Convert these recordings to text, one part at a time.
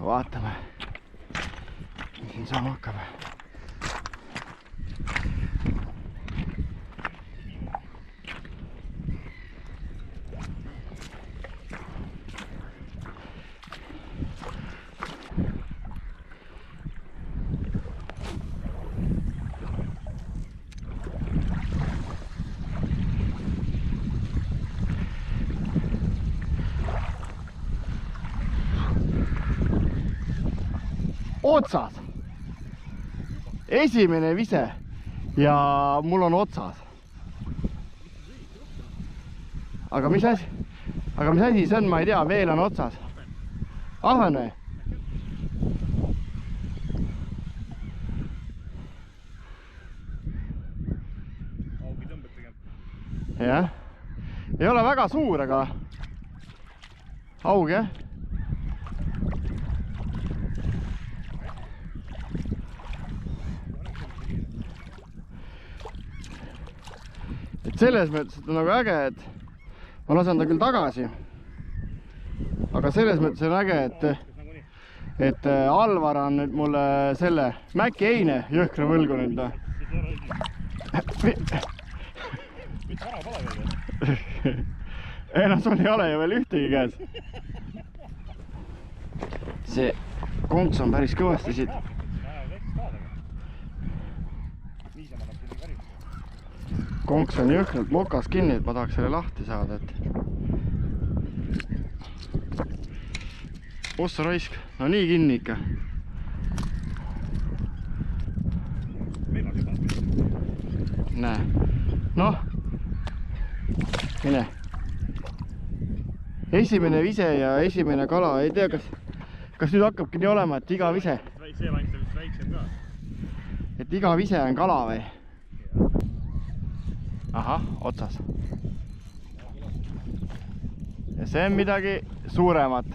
vaatame, mis siin saama hakkab. Otsas. Esimene vise ja mul on otsas. Aga mis asi see on, ma ei tea, veel on otsas. Ahven või? Augi tõmbad tegema. Jah. Ei ole väga suur, aga aug jah. Et selles mõttes, et on nagu äge, et ma lasen ta küll tagasi, aga selles mõttes on äge, et Alvar on nüüd mulle selle Mäki Eine jõhkra võlgu nüüd. Mis vara pole veel? Ei no sul ei ole ju veel ühtegi käes. See konks on päris kõvasti siit. Konks on jõhkralt mokas kinni, et ma tahaks selle lahti saada, et ossa raisk, no nii kinni ikka. Näe, noh, mine. Esimene vise ja esimene kala, ei tea, kas nüüd hakkabki nii olema, et iga vise. See vaid on väiksem ka. Et iga vise on kala või? Ahah, otsas. Ja see on midagi suuremat.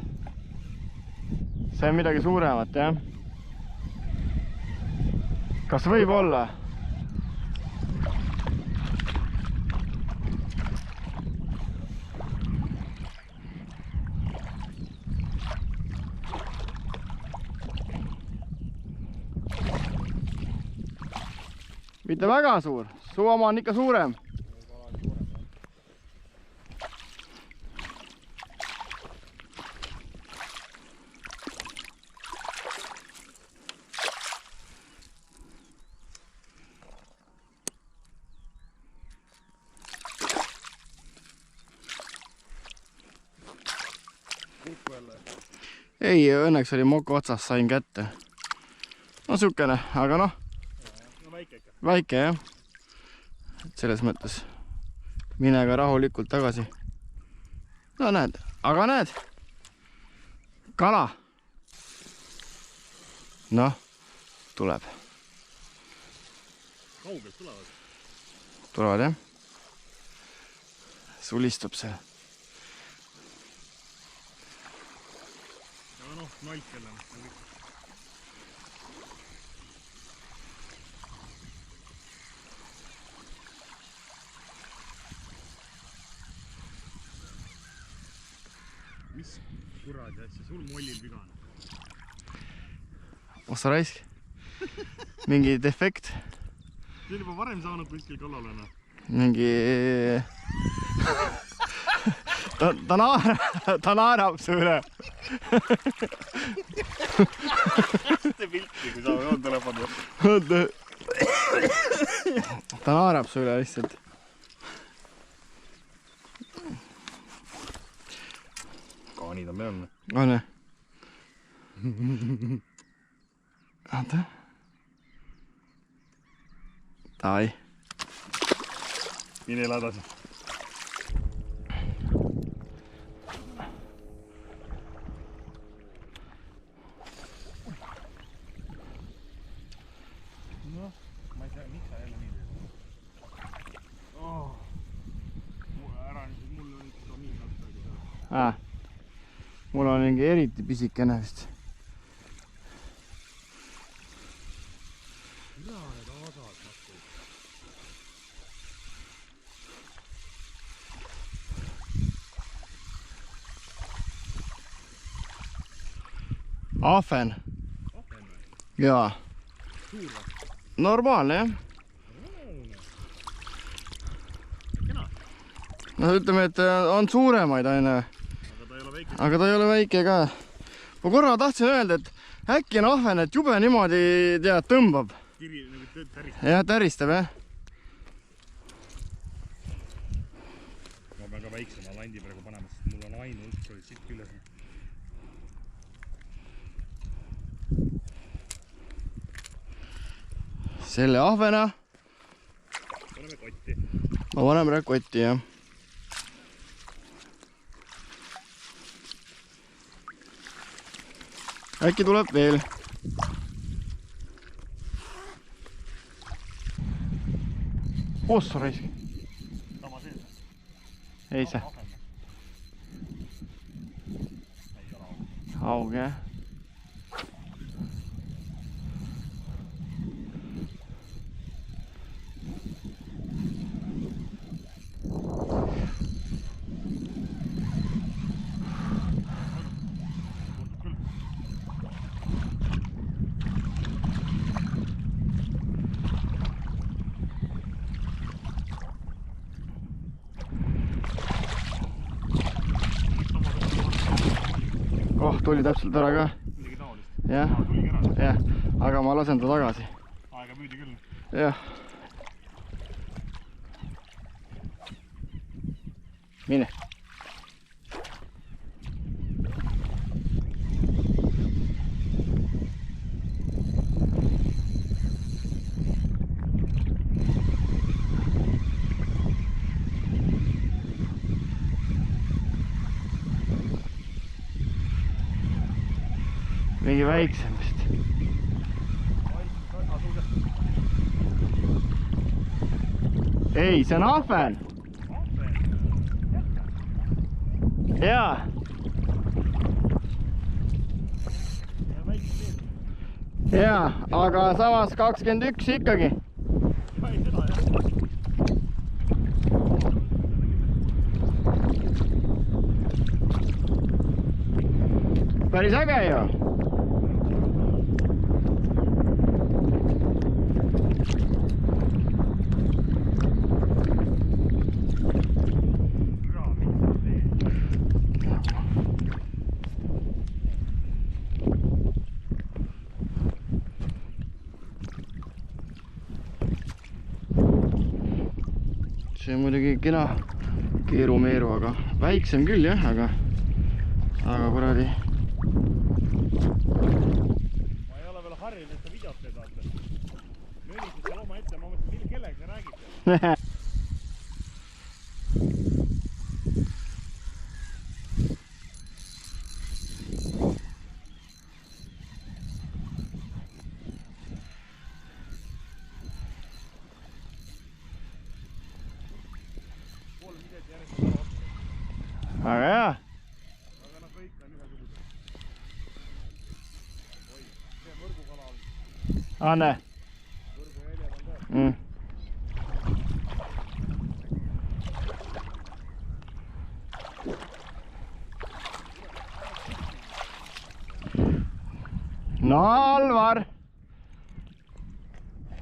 See on midagi suuremat, jah. Kas võib olla? Mitte väga suur, su oma on ikka suurem. Ei, õnneks oli moka otsas, sain kätte. No sükene, aga noh. No väike ikka. Väike jah. Selles mõttes mine ka rahulikult tagasi. No näed, aga näed. Kala. Noh, tuleb. Kaugelt tulevad? Tulevad jah. Sulistub see. Ja noh, nalk jälle. Mis kuradi asja, sul mollil viga on? Ossa raisk. Mingi defekt. See on juba varem saanud kuskil kallalena. Mingi... Ta naerab su üle. See pilti, kui sa on telefoni. Ta naerab su üle lihtsalt. Kaanid on meil. On jah? Oota. Davai. Mine edasi. No, ma ei tea, miks sa jälle nii teed. Oh. Ära nüüd, mul on ikka nii katsaga. Mul on mingi eriti pisikene vist. ahven. ahven või? Jaa. Suur või? Normaalne jah. Kena. No ütleme, et on suuremaid aine. Aga ta ei ole väike ka. Ma korra tahtsin öelda, et äkki on ahven, et jube niimoodi tead, tõmbab. Kiri nagu täristab. Jah, täristab jah. Ma pean ka väiksema landi praegu panema, sest mul on ainult oli siit küljes. Selle ahvena paneme kotti. ma panen praegu kotti jah. Äkki tuleb veel. Ossa raisk. Sama sees. Ei see. Ei ole Haug jah. Oh, tuli täpselt ära ka. Midagi taolist. Jah, Tuligi ära. jah, aga ma lasen ta tagasi. Aega müüdi küll. Jah. Mine. Mingi väiksem vist. Ei, see on ahven. Jaa. Jaa, aga samas 21 ikkagi. Päris äge ju. See on muidugi kena keerumeeru, aga väiksem küll jah, aga kuradi. Ma ei ole veel harjunud, et sa videot teed vaata. Möönisid seal oma ette, ma mõtlesin, kellega sa räägid. Aga jah. Aga noh, kõik on ühesugused. Oi, see võrgukala on. Anne. Võrgu jäljed on ka. No Alvar.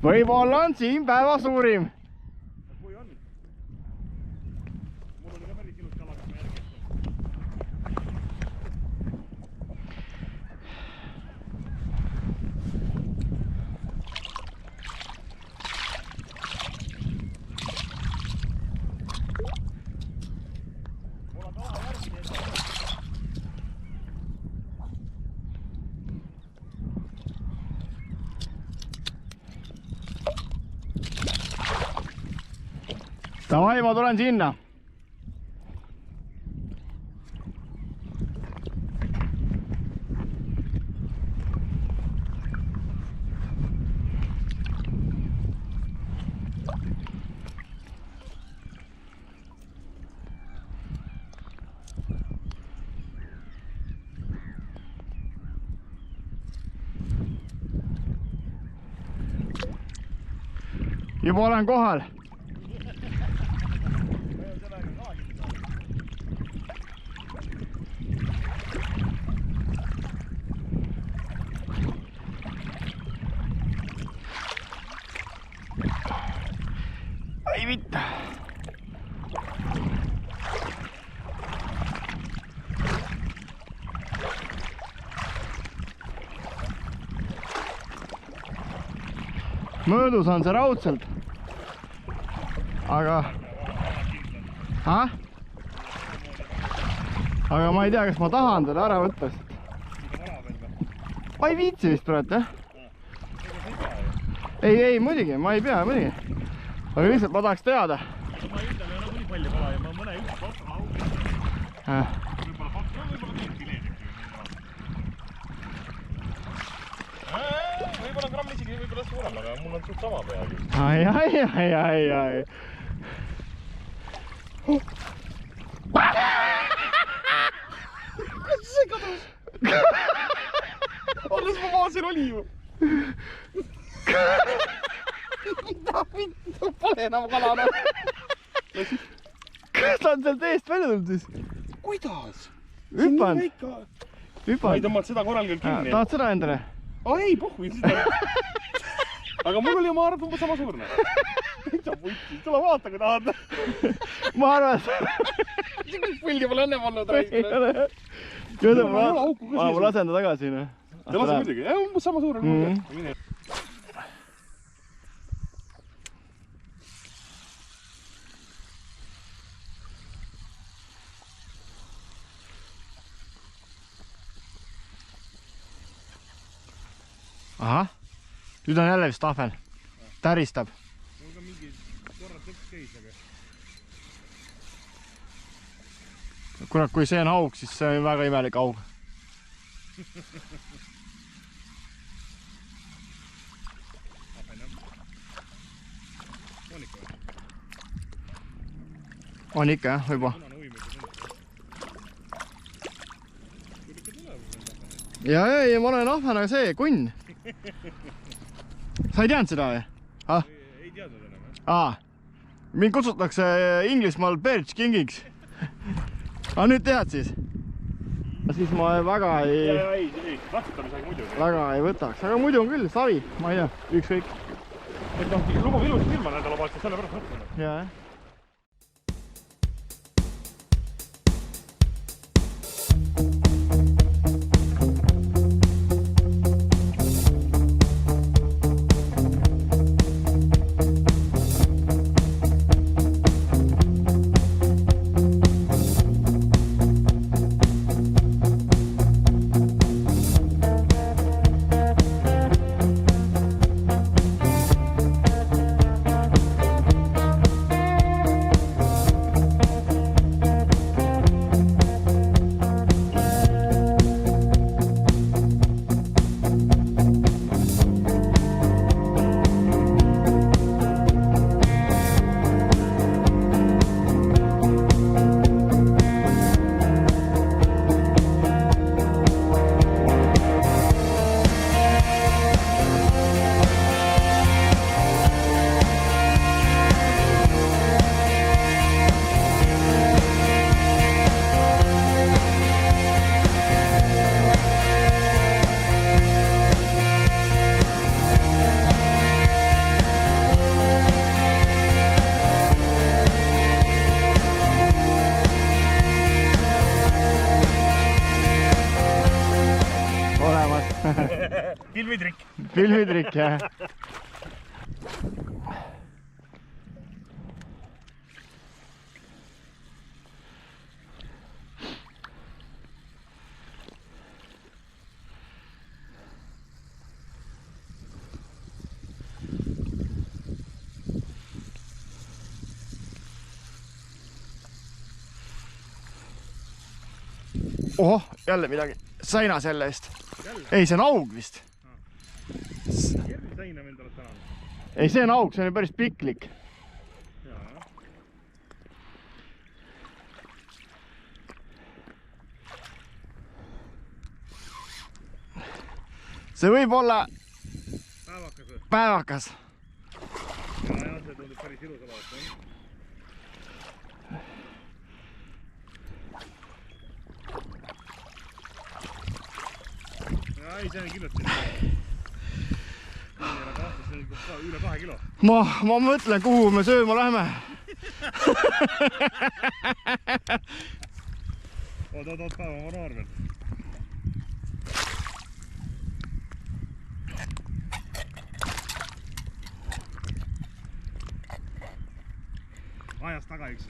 Võib-olla on siin päeva suurim. Kui on? Mul oli ka päris ilus kala, mis ma järgi jätsin. Mul on kala järgi teed. Davai, ma tulen sinna. Juba olen kohal. möödus on see raudselt. Aga ma ei tea, kas ma tahan teda ära võtta. Ma ei viitsi vist praegu, jah? Ei, muidugi, ma ei pea, muidugi. Aga lihtsalt ma tahaks teada. Ma ei ütle, me nagu nii palju kala ja ma mõne üks pakka augi. Võib-olla pakka, võib-olla teed fileedeks. Võib-olla gramm isegi võib-olla suurem, aga mul on suht sama peagi. Ai. Kuidas see kadus? Alles ma maasil oli ju. Mida vittu, pole enam kalana. Kas ta on sealt eest välja tulnud siis? Kuidas? Hüppan. Ma ei tõmmanud seda korral küll kinni. Tahad seda endale? Ei, pohvi seda. Aga mul oli oma arv umbes sama suurne. Täitsa putti, tule vaata kui tahad. Ma arvan, et see kõik pulgi pole enne olnud. ei ole. Ma lasen ta tagasi. Ja lase muidugi, umbes sama suurne. Ahah, nüüd on jälle vist tahvel. Täristab. Mul ka mingi korra tõks käis, aga... Kurat, kui see on aug, siis see on väga imelik aug. On ikka, jah, võib-olla. Ja ma olen ahven, aga see, kunn. Sa ei teadnud seda või? Ei teadnud enam. Mind kutsutakse Inglismaal Perch Kingiks. Aga nüüd tead siis? Siis ma väga ei, ratsutamisega muidugi. Väga ei võtaks, aga muidu on küll, savi, ma ei tea, ükskõik. Et noh, lubab ilusti ilma nädala vaatsa, selle pärast mõtlen. Jaa, Filmitrikk, jah. Ohoh, jälle midagi. Saina selle eest. Ei, see on aug vist. Ei, see on aug, see on päris piklik. See võib olla päevakas. Ja, see tundub päris ilus alavat. Ei, see on kindlasti. See on üle 2 kilo. Ma mõtlen, kuhu me sööma läheme. Oot, päeva, ma olen arvel. üks.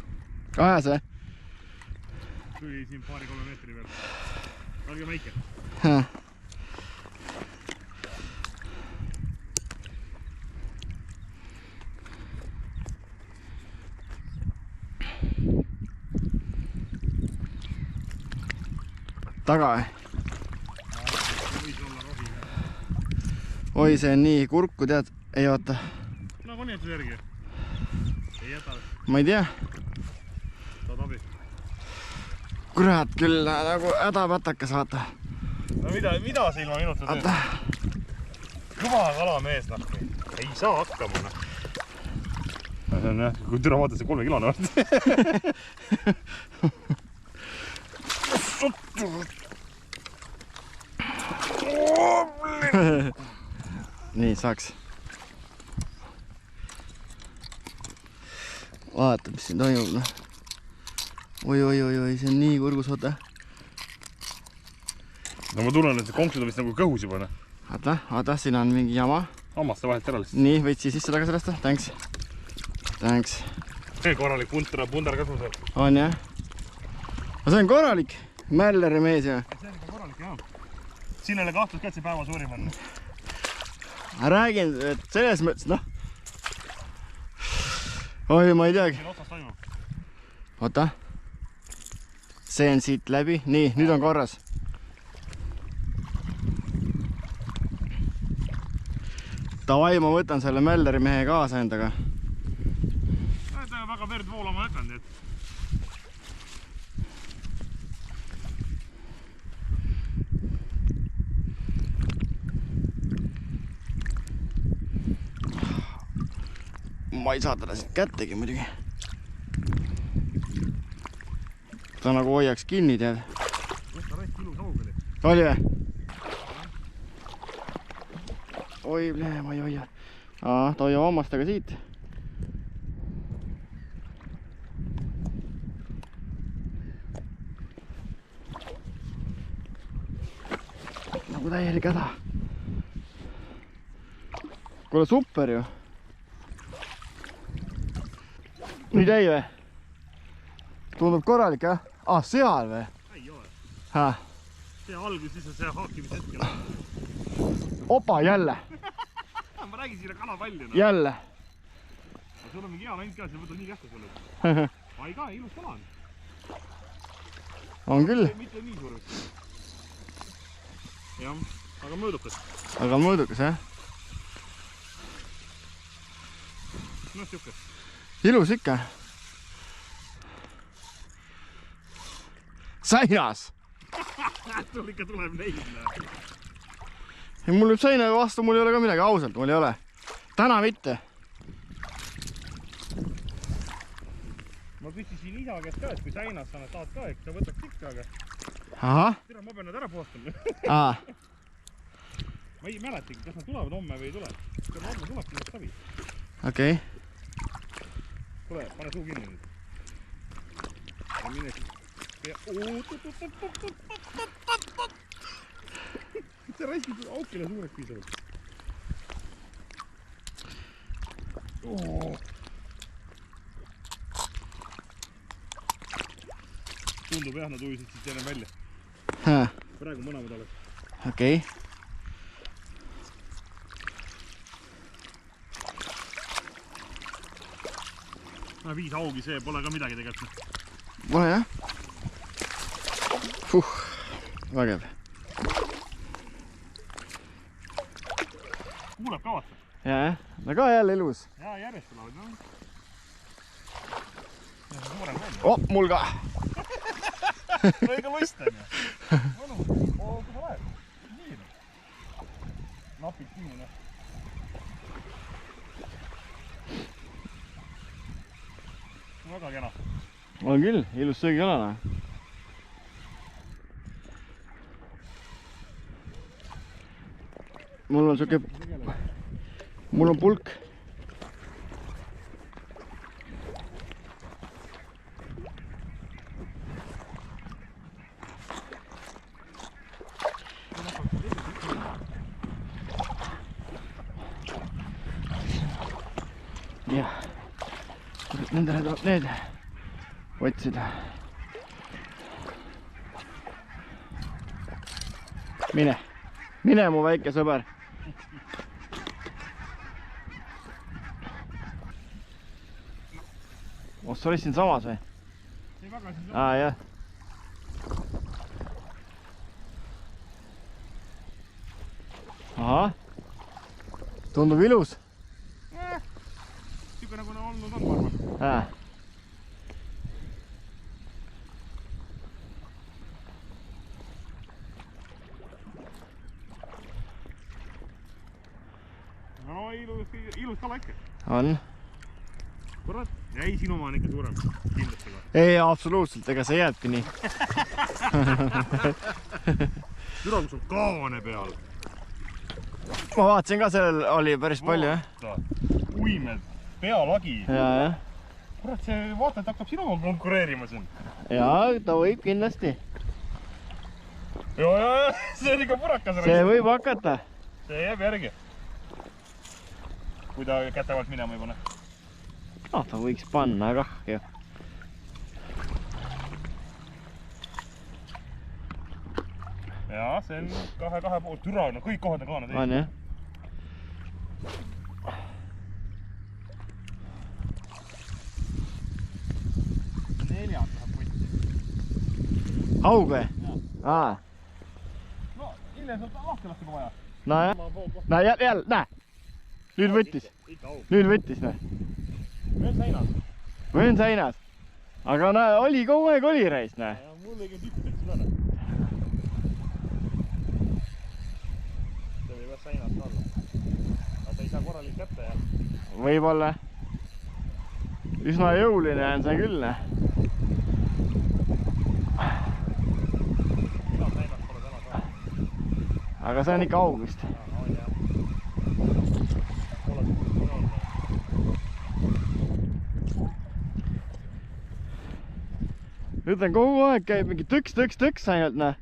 Kajas või? Tuli siin 2-3 meetri peal. Olge väike. Taga või? Võis olla rohi. Oi, see on nii kurku, tead, ei oota. No konjatuse järgi. Ei jäta. Ma ei tea. Saad abi. Kurat küll, nagu hädapatakas, vaata. No mida sa ilma minuta teed? Kõva kalamees, nahku. Ei saa hakkama, noh. See on jah, kui türa vaatad see 3 kilone varsti. Nii, saaks. Vaata, mis siin toimub, noh. Oi, see on nii kurgus, vaata. No ma tunnen, et see konksud on vist nagu kõhus juba, noh. Vaata, siin on mingi jama. Hammaste vahelt ära lihtsalt. Nii, võid siia sisse tagasi lasta. Thanks. Korralik pundar kasvab seal. On jah? No see on korralik. Mälleri mees ja. See on ikka korralik, jah. Siin ei ole kahtlust ka, et see päeva suurim on. Ma räägin, et selles mõttes, noh. Oi, ma ei teagi. Siin otsast toimub. Oota. See on siit läbi. Nii, nüüd on korras. Davai, ma võtan selle Mälleri mehe kaasa endaga. Ta on väga verd voolama jätnud, et... Ma ei saa teda siit kättegi muidugi. Ta nagu hoiaks kinni, tead. Võtta raisk ilus haug oli. Oli või? Oi, ma ei hoia. Ta hoiab hammastega siit. Nagu täielik häda. Kuule, super ju. Nüüd ei või? Tundub korralik, jah? Seal või? Ei ole. See algus siis on see haakimise hetkel. Opa, jälle. Ma räägin siia kalapalli. Jälle. Sul on mingi hea läinud ka, see võtab nii kähku sulle. Ai ka, ilus kala on. On küll. Mitte nii suur. Jah, aga mõõdukas. Aga mõõdukas, jah? No siuke. Ilus ikka. Säinas! Sul ikka tuleb neid. Mul nüüd seina vastu, mul ei ole ka midagi, ausalt, mul ei ole. Täna mitte. Ma küsisin isa käest ka, et kui säinas sa saad ka, eks sa võtaks ikka, aga... Ahah. Tere, ma pean nad ära puhastama. Ma ei mäletagi, kas nad tulevad homme või ei tule. Kui homme tulebki, siis sabi. Okei. Tule, pane suu kinni nüüd. Ja mine siis. See raiskib aukile suureks piisavalt. Tundub jah, nad ujusid siit enne välja. Praegu mõlemad oleks. Okei. No 5 augi, see pole ka midagi tegelikult. Pole jah? Vägev. Kuuleb ka vaata. Jaa, no ka jälle ilus. Jaa, järjest tulevad, no. Mul ka. No ega lust on ju. Mõnu, kui sa lähed. Nii. Napid kinni, noh. Väga kena. On küll, ilus söögikalana. Mul on siuke... Mul on pulk. Jah. Nendele tuleb need. otsida. Mine mu väike sõber. Sa olid siin samas või? Ei väga siin samas. Jah. Ahah. Tundub ilus. Siuke nagu on olnud ma arvan. No ilus kala ikka. On. Kurat, ei sinu oma on ikka suurem. Kindlasti ka. Ei, absoluutselt, ega see jääbki nii. Türa, kus on kaane peal. Ma vaatasin ka, sellel oli päris palju, jah? Uimed, pealagi. Jaa. Kurat, see vaata, et hakkab sinuga konkureerima siin. Jaa, ta võib kindlasti. Jaa, see on ikka purakas. See võib hakata. See jääb järgi. Kui ta kätevalt minema ei pane. No, ta võiks panna kah ju. Jaa, see on kahe pool. Türa, no kõik kohad on kaanad. On, jah? Neljad läheb võtti. Haug või? Aa. No, hiljem saab lahti kui vaja. No jah. No jälle, näe. Nüüd võttis. Nüüd võttis, näe. Mõn seinas. Mõn seinas. Aga näe, oli kogu aeg oli reis, näe. Mul ei tüüpi peaks üle. See võib seinast olla. Aga ta ei saa korralik kätte ja. Võib-olla. Üsna jõuline on see küll, näe. Mina seinast pole täna saa. Aga see on ikka august. Nüüd on kogu aeg käib mingi tõks ainult, näe.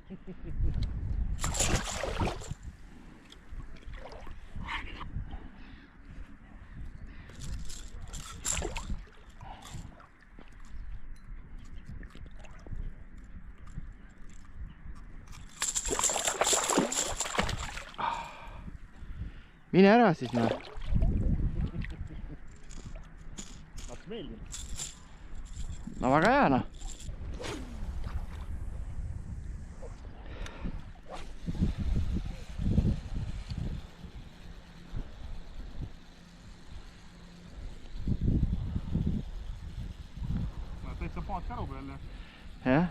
Mine ära siis, näe. Läks meeldib. No väga hea, noh. Täitsa paat käru peal ja. Jah.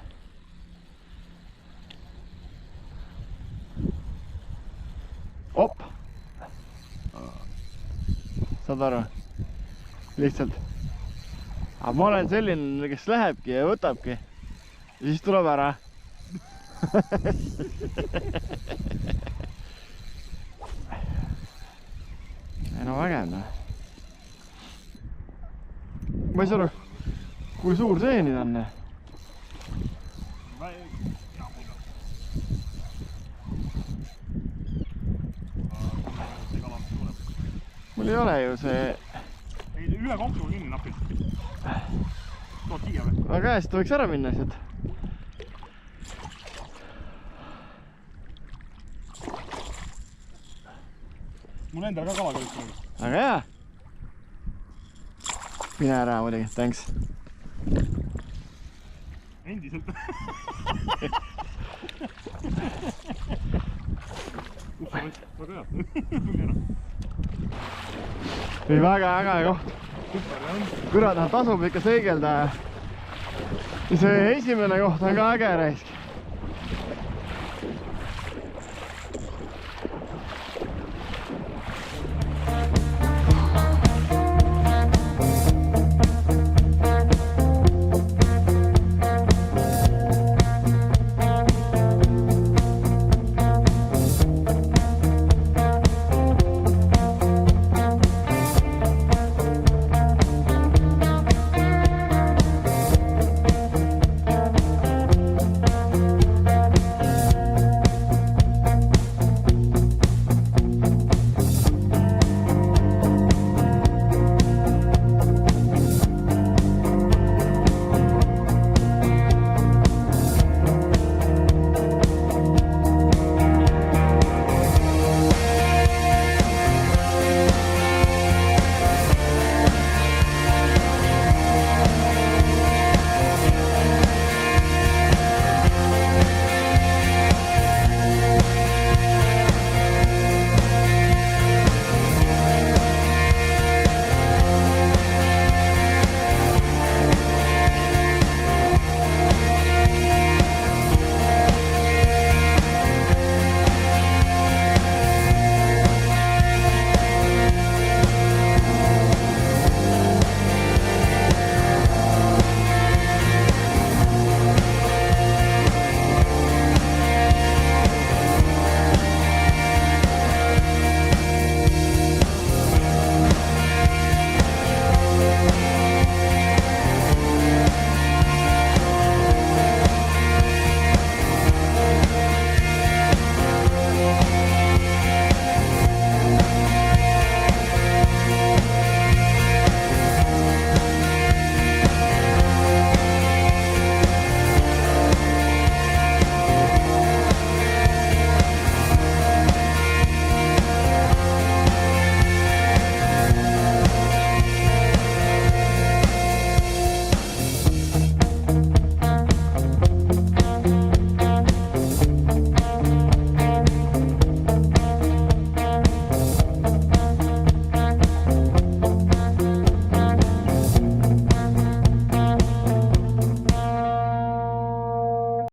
Op! Saad aru? Lihtsalt. Aga ma olen selline, kes lähebki ja võtabki. Ja siis tuleb ära. Ei no vägev, noh. Ma ei saa aru, kui suur see nüüd on. Mul ei ole ju see... Ei, üle konkuga kinni napid. Tood kiia või? Aga käest võiks ära minna sealt. Mul endal ka kala kõlitseb. Aga hea. Mine ära muidugi, thanks. Endiselt. Väga hea. Või väga äge koht. Kurat, tasub ikka seigelda. See esimene koht on ka äge reisk.